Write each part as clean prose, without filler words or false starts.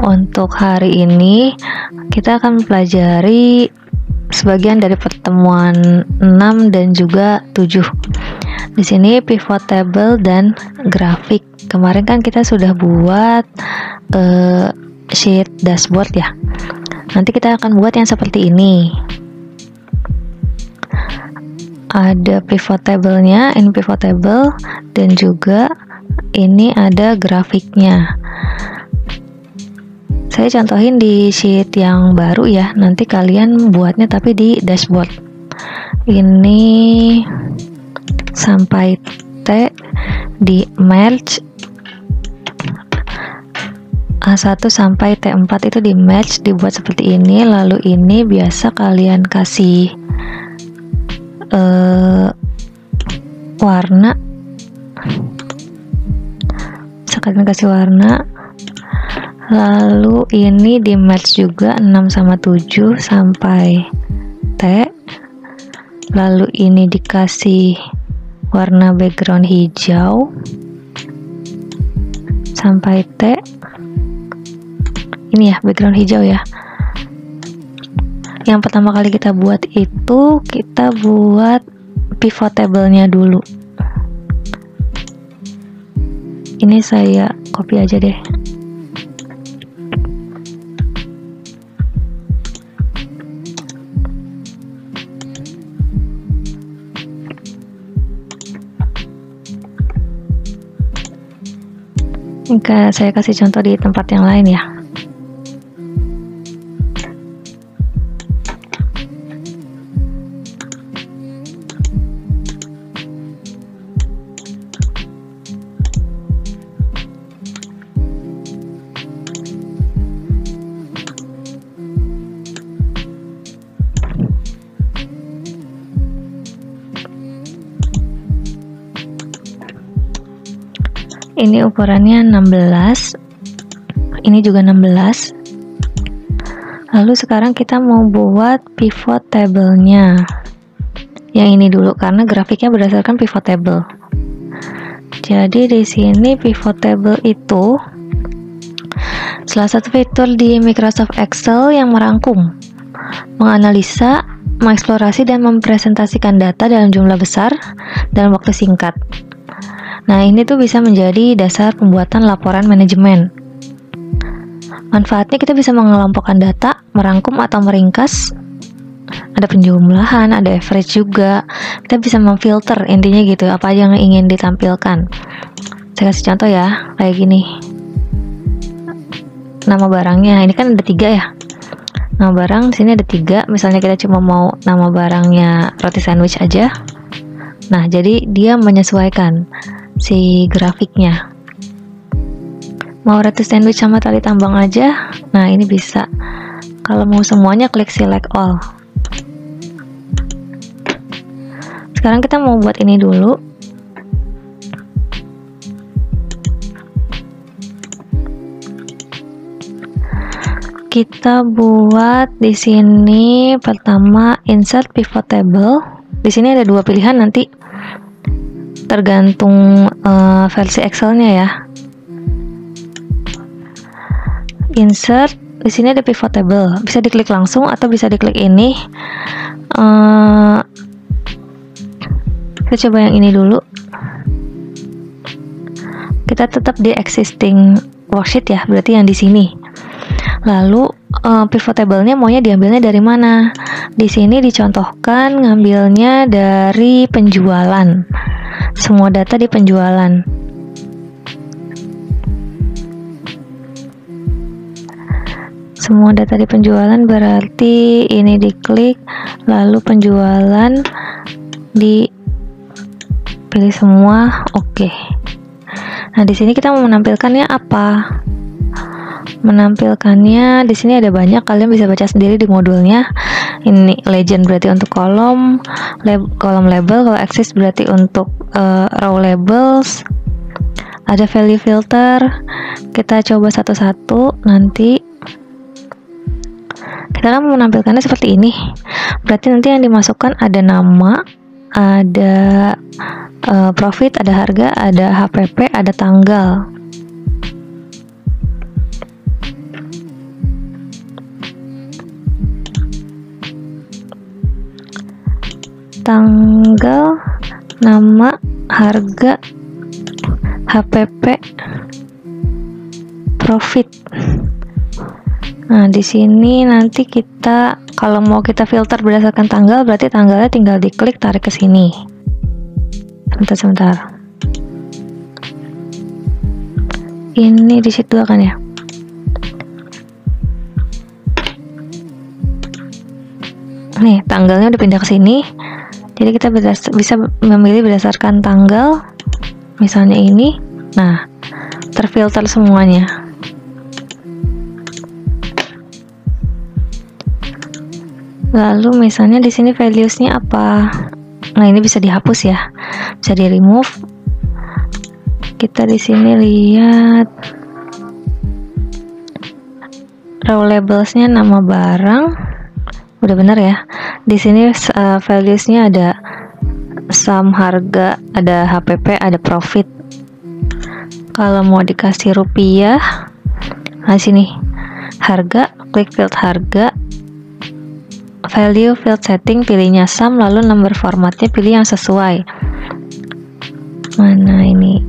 Untuk hari ini kita akan mempelajari sebagian dari pertemuan 6 dan juga 7. Di sini pivot table dan grafik. Kemarin kan kita sudah buat sheet dashboard ya. Nanti kita akan buat yang seperti ini. Ada pivot table-nya, ini pivot table, dan juga ini ada grafiknya. Saya contohin di sheet yang baru ya, nanti kalian buatnya tapi di dashboard. Ini sampai T di merge, A1 sampai T4 itu di merge, dibuat seperti ini. Lalu ini biasa kalian kasih warna, bisa kalian kasih warna. Lalu ini di merge juga 6 sama 7 sampai T. Lalu ini dikasih warna background hijau sampai T. Ini ya background hijau ya. Yang pertama kali kita buat itu kita buat pivot table-nya dulu. Ini saya copy aja deh. Jika saya kasih contoh di tempat yang lain ya. Ini ukurannya 16, ini juga 16. Lalu sekarang kita mau buat pivot table-nya. Yang ini dulu karena grafiknya berdasarkan pivot table. Jadi di sini pivot table itu salah satu fitur di Microsoft Excel yang merangkum, menganalisa, mengeksplorasi dan mempresentasikan data dalam jumlah besar dalam waktu singkat. Nah, ini tuh bisa menjadi dasar pembuatan laporan manajemen. Manfaatnya kita bisa mengelompokkan data, merangkum atau meringkas. Ada penjumlahan, ada average juga. Kita bisa memfilter, intinya gitu, apa aja yang ingin ditampilkan. Saya kasih contoh ya, kayak gini. Nama barangnya, ini kan ada 3 ya. Nama barang di sini ada 3. Misalnya kita cuma mau nama barangnya roti sandwich aja. Nah, jadi dia menyesuaikan si grafiknya. Mau roti sandwich sama tali tambang aja, nah ini bisa. Kalau mau semuanya klik select all. Sekarang kita mau buat ini dulu. Kita buat di sini pertama insert pivot table. Di sini ada 2 pilihan nanti. Tergantung versi Excel-nya ya. Insert, di sini ada pivot table, bisa diklik langsung atau bisa diklik ini. Kita coba yang ini dulu. Kita tetap di existing worksheet ya, berarti yang di sini. Lalu pivot table-nya maunya diambilnya dari mana? Di sini dicontohkan ngambilnya dari penjualan. Semua data di penjualan. Semua data di penjualan berarti ini diklik, lalu penjualan dipilih semua, oke. Nah, di sini kita mau menampilkannya apa? Menampilkannya di sini ada banyak, kalian bisa baca sendiri di modulnya. Ini legend berarti untuk kolom label, kalau axis berarti untuk row labels. Ada value filter, kita coba satu-satu. Nanti kita akan menampilkannya seperti ini. Berarti nanti yang dimasukkan ada nama, ada profit, ada harga, ada HPP, ada tanggal. tanggal, nama, harga, HPP, profit. Nah, di sini nanti kita kalau mau kita filter berdasarkan tanggal, berarti tanggalnya tinggal diklik, tarik ke sini. Sebentar. Ini di situ kan ya. Nih, tanggalnya udah pindah ke sini. Jadi kita bisa memilih berdasarkan tanggal. Misalnya ini. Nah, terfilter semuanya. Lalu misalnya di sini values-nya apa? Nah, ini bisa dihapus ya. Bisa di remove. Kita di sini lihat row labels-nya, nama barang. Udah benar ya. Di sini values-nya ada sum, harga, ada HPP, ada profit. Kalau mau dikasih rupiah, nah sini harga, klik field harga, value, field setting, pilihnya sum, lalu number formatnya pilih yang sesuai. Mana ini?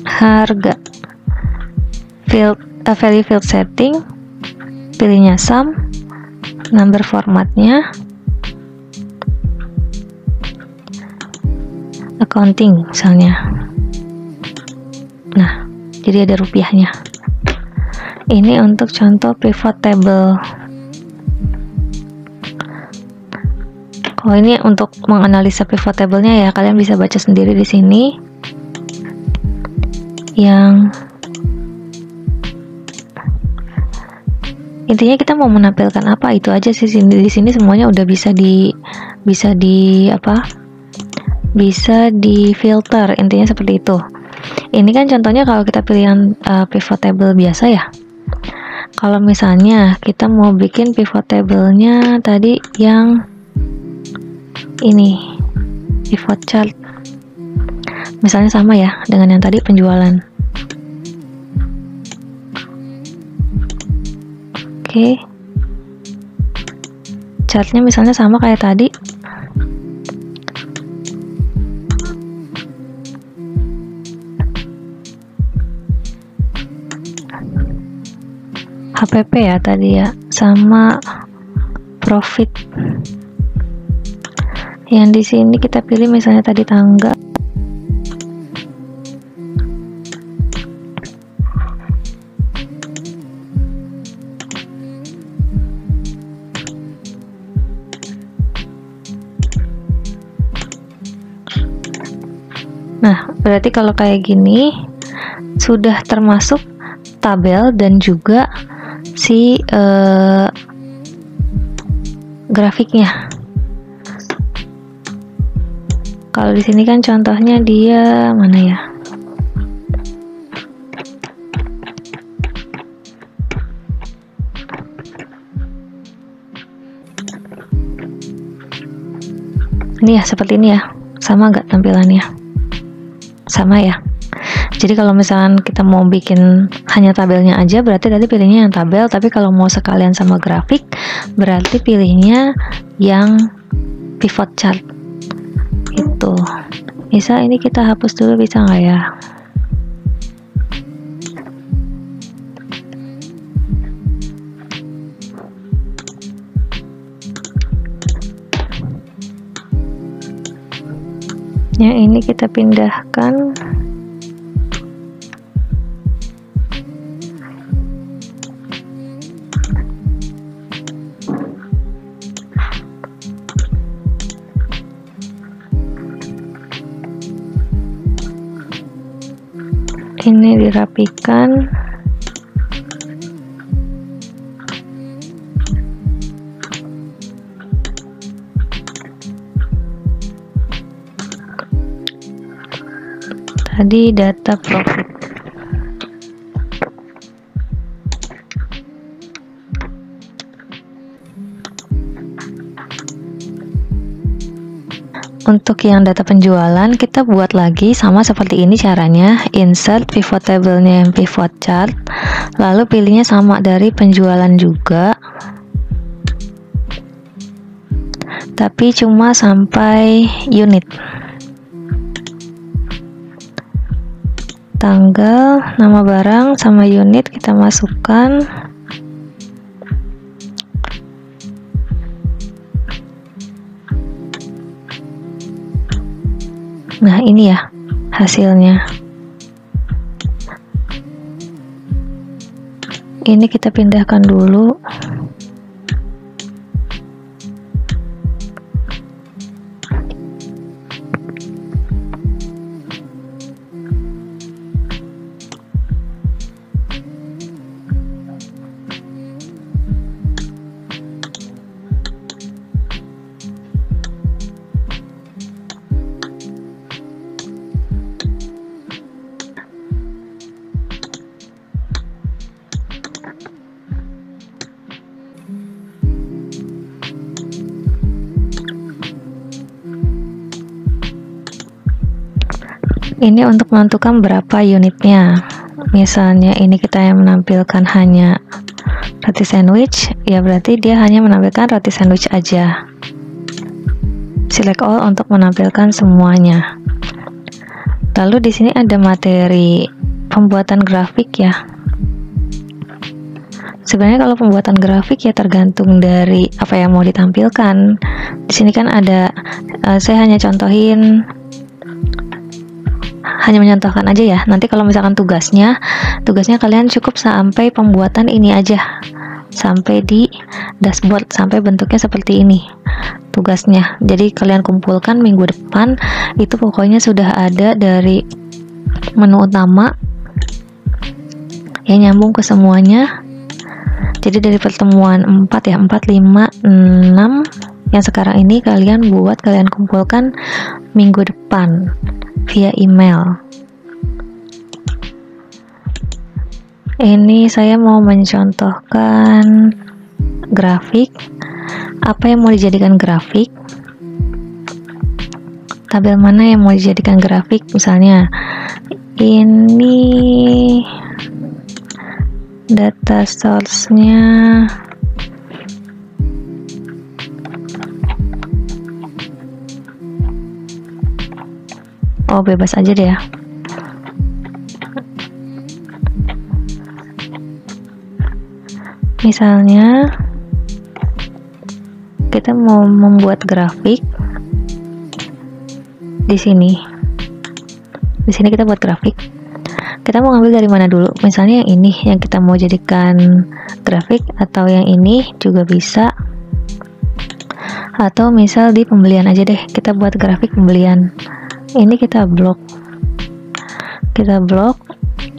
Harga, field value, field setting, pilihnya sum, number formatnya accounting misalnya. Nah, jadi ada rupiahnya. Ini untuk contoh pivot table. Kalau ini untuk menganalisa pivot table-nya ya, kalian bisa baca sendiri di sini. Yang intinya kita mau menampilkan apa itu aja sih. Di sini semuanya udah bisa di filter, intinya seperti itu. Ini kan contohnya kalau kita pilih yang pivot table biasa ya. Kalau misalnya kita mau bikin pivot table-nya tadi yang ini, pivot chart, misalnya sama ya dengan yang tadi penjualan. Oke, chartnya misalnya sama kayak tadi. HPP ya tadi ya, sama profit. Yang di sini kita pilih misalnya tadi tanggal. Nah, berarti kalau kayak gini sudah termasuk tabel dan juga si grafiknya. Kalau di sini kan contohnya dia mana ya? Ini ya, seperti ini ya. Sama nggak tampilannya? Sama ya. Jadi kalau misalkan kita mau bikin hanya tabelnya aja, berarti tadi pilihnya yang tabel. Tapi kalau mau sekalian sama grafik, berarti pilihnya yang pivot chart. Itu. Bisa ini kita hapus dulu, bisa nggak ya? Yang ini kita pindahkan. Ini dirapikan. Tadi data profit. Untuk yang data penjualan kita buat lagi sama seperti ini caranya. Insert pivot table-nya yang pivot chart, lalu pilihnya sama dari penjualan juga. tapi cuma sampai unit. Tanggal, nama barang, sama unit kita masukkan. Nah, ini ya hasilnya. Ini kita pindahkan dulu. Ini untuk menentukan berapa unitnya. Misalnya ini kita yang menampilkan hanya roti sandwich, ya berarti dia hanya menampilkan roti sandwich aja. Select all untuk menampilkan semuanya. Lalu di sini ada materi pembuatan grafik ya. Sebenarnya kalau pembuatan grafik ya tergantung dari apa yang mau ditampilkan. Di sini kan ada, saya hanya mencontohkan aja ya. Nanti kalau misalkan tugasnya kalian cukup sampai pembuatan ini aja, sampai di dashboard, sampai bentuknya seperti ini tugasnya. Jadi kalian kumpulkan minggu depan, itu pokoknya sudah ada dari menu utama yang nyambung ke semuanya. Jadi dari pertemuan 4 ya, 4, 5, 6 yang sekarang ini kalian kumpulkan minggu depan via email. Ini saya mau mencontohkan grafik. Apa yang mau dijadikan grafik? Tabel mana yang mau dijadikan grafik? Misalnya ini data source-nya bebas aja deh ya. Misalnya kita mau membuat grafik di sini. Di sini kita buat grafik. Kita mau ngambil dari mana dulu? Misalnya yang ini yang kita mau jadikan grafik, atau yang ini juga bisa. Atau misal di pembelian aja deh, kita buat grafik pembelian. Ini kita blok.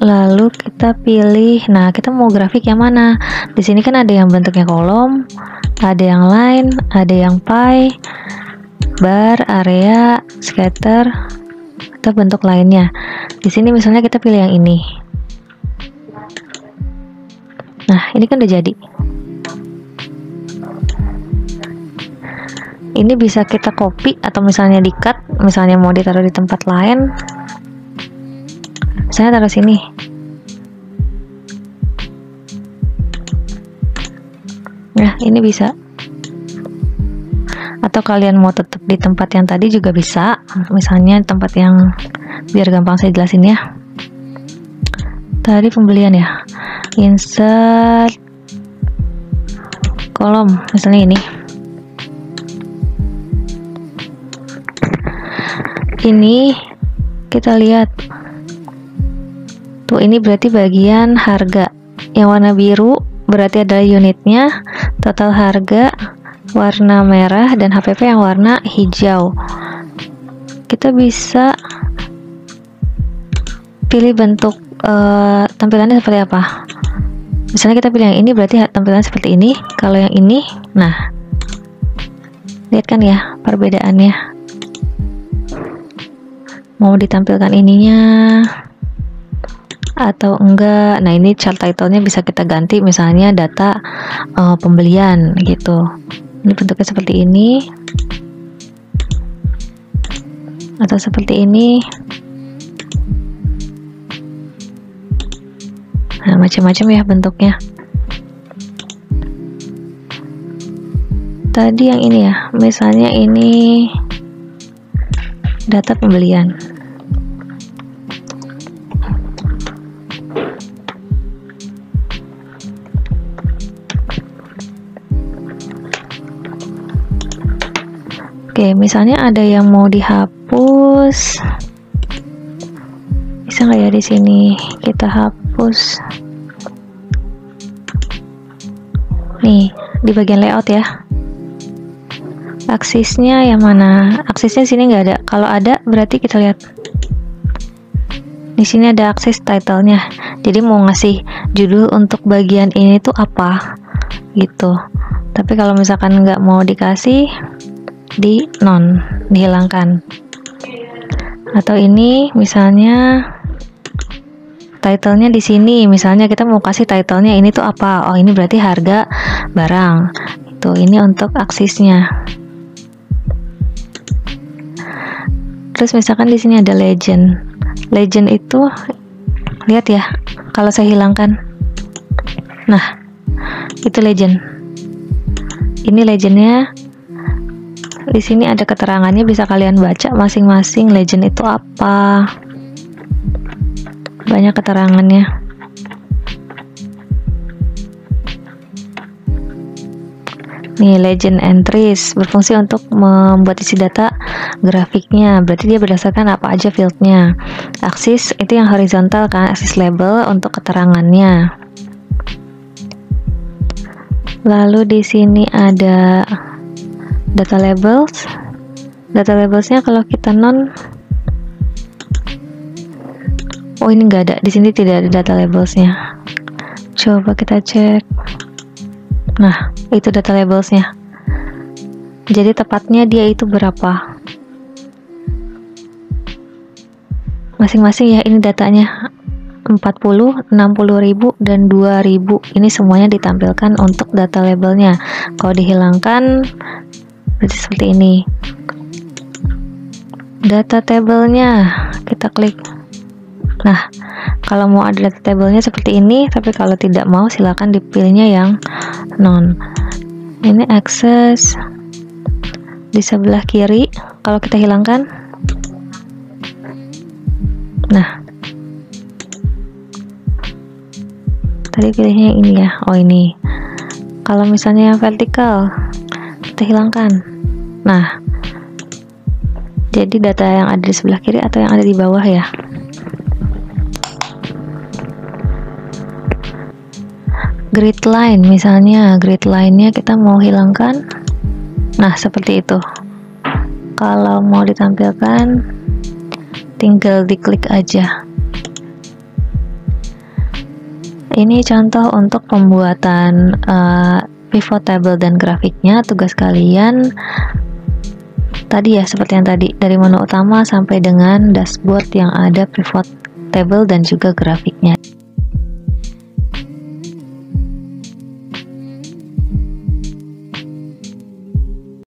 Lalu kita pilih. Nah, kita mau grafik yang mana? Di sini kan ada yang bentuknya kolom, ada yang line, ada yang pie, bar, area, scatter, atau bentuk lainnya. Di sini misalnya kita pilih yang ini. Nah, ini kan udah jadi. Ini bisa kita copy atau misalnya di cut, misalnya mau ditaruh di tempat lain. Saya taruh sini. Nah, ini bisa. Atau kalian mau tetap di tempat yang tadi juga bisa. Misalnya tempat yang biar gampang saya jelasin ya. Tadi pembelian ya. Insert kolom, misalnya ini. Ini kita lihat. Tuh, ini berarti bagian harga. Yang warna biru berarti adalah unitnya, total harga warna merah, dan HPP yang warna hijau. Kita bisa pilih bentuk tampilannya seperti apa. Misalnya kita pilih yang ini, berarti tampilannya seperti ini. Kalau yang ini, nah, lihat kan ya perbedaannya. Mau ditampilkan ininya atau enggak. Nah, ini chart title-nya bisa kita ganti, misalnya data pembelian gitu. Ini bentuknya seperti ini atau seperti ini. Nah, macam-macam ya bentuknya. tadi yang ini ya, misalnya ini data pembelian. Oke, misalnya ada yang mau dihapus, bisa nggak ya di sini kita hapus? Nih di bagian layout ya. Aksisnya yang mana? Aksisnya sini nggak ada. Kalau ada berarti kita lihat. Di sini ada aksis title-nya. Jadi mau ngasih judul untuk bagian ini tuh apa gitu. Tapi kalau misalkan nggak mau dikasih, di non, dihilangkan. Atau ini misalnya title-nya di sini, misalnya kita mau kasih title-nya ini tuh apa? Oh, ini berarti harga barang. Itu ini untuk aksisnya. Terus misalkan di sini ada legend. Legend itu lihat ya, kalau saya hilangkan. Nah, itu legend. Ini legendnya. Di sini ada keterangannya, bisa kalian baca masing-masing legend itu apa. Banyak keterangannya. Nih, legend entries berfungsi untuk membuat isi data grafiknya, berarti dia berdasarkan apa aja fieldnya. Aksis itu yang horizontal kan, aksis label untuk keterangannya. Lalu di sini ada data labels. Data labelsnya kalau kita non, oh ini nggak ada, di sini tidak ada data labelsnya. Coba kita cek. Nah, itu data labelsnya. Jadi tepatnya dia itu berapa? Masing-masing ya, ini datanya 40, 60.000 dan 2.000. Ini semuanya ditampilkan untuk data labelnya. Kalau dihilangkan berarti seperti ini. Data tabelnya kita klik. Nah, kalau mau ada data tabelnya seperti ini, tapi kalau tidak mau silakan dipilihnya yang non. Ini akses di sebelah kiri. Kalau kita hilangkan, nah, tadi pilihnya yang ini ya. Oh ini. Kalau misalnya yang vertikal, kita hilangkan. Nah, jadi data yang ada di sebelah kiri atau yang ada di bawah ya. Grid line, misalnya grid line-nya kita mau hilangkan. Nah, seperti itu. Kalau mau ditampilkan, tinggal diklik aja. Ini contoh untuk pembuatan pivot table dan grafiknya. Tugas kalian tadi ya, seperti yang tadi, dari menu utama sampai dengan dashboard yang ada pivot table dan juga grafiknya.